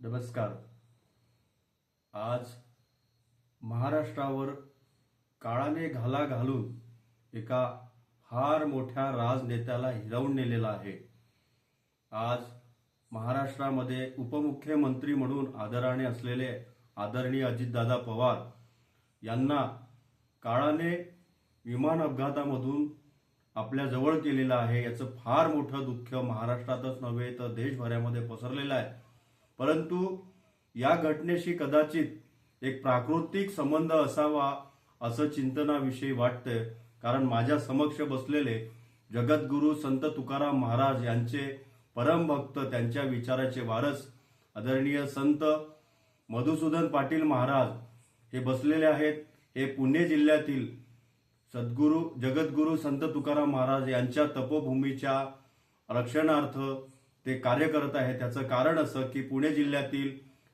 नमस्कार. आज महाराष्ट्रावर काळाने घाला घालून एका फार मोठ्या राजनेत्याला हिरावून नेलेला आहे. आज महाराष्ट्रामध्ये उपमुख्यमंत्री म्हणून आदराने असलेले आदरणीय अजितदादा पवार यांना काळाने विमान अपघातामधून आपल्या जवळ केलेलं आहे. याचं फार मोठं दुःख महाराष्ट्रातच नव्हे तर देशभरामध्ये पसरलेलं आहे. परंतु या घटनेशी कदाचित एक प्राकृतिक संबंध असावा असं चिंतनाविषयी वाटतंय. कारण माझ्या समक्ष बसलेले जगद्गुरू संत तुकाराम महाराज यांचे परमभक्त, त्यांच्या विचाराचे वारस आदरणीय संत मधुसूदन पाटील महाराज हे बसलेले आहेत. हे पुणे जिल्ह्यातील सद्गुरू जगद्गुरू संत तुकाराम महाराज यांच्या तपोभूमीच्या रक्षणार्थ ते कार्य करत आहे. त्याचं कारण असं की पुणे जिल्ह्यातील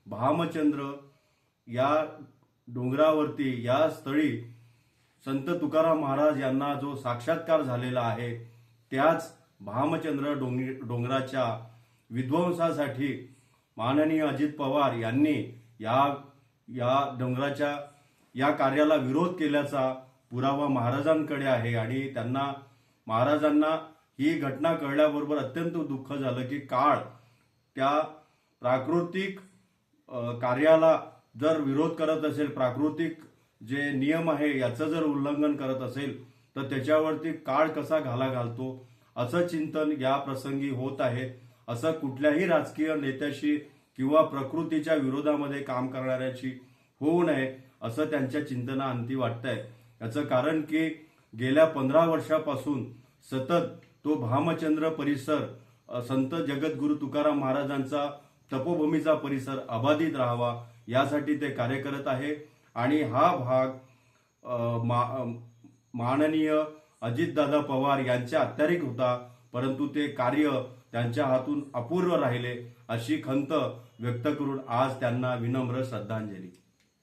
भामचंद्र या डोंगरावरती, या स्थळी संत तुकाराम महाराज यांना जो साक्षात्कार झालेला आहे, त्याच भामचंद्र डोंगराच्या विध्वंसासाठी माननीय अजित पवार यांनी या डोंगराच्या या कार्याला विरोध केल्याचा पुरावा महाराजांकडे आहे. आणि महाराजांना ही घटना कळल्याबरोबर अत्यंत दुःख झालं की काळ त्या प्राकृतिक कार्याला जर विरोध करत असेल, प्राकृतिक जे नियम आहे याचं जर उल्लंघन करत असेल तर त्याच्यावरती काळ कसा घाला घालतो असं चिंतन या प्रसंगी होत आहे. असं कुठल्याही राजकीय नेत्याशी किंवा प्रकृतीच्या विरोधामध्ये काम करणाऱ्याची होऊ नये असं त्यांच्या चिंतनाअंती वाटतंय. याचं कारण की गेल्या 15 वर्षापासून सतत तो भामचंद्र परिसर, संत जगद्गुरू तुकाराम महाराजांचा तपोभूमीचा परिसर अबाधित राहावा यासाठी ते कार्य करत आहे. आणि हा भाग माननीय अजितदादा पवार यांच्या अत्यारिक होता, परंतु ते कार्य त्यांच्या हातून अपूर्व राहिले अशी खंत व्यक्त करून आज त्यांना विनम्र श्रद्धांजली.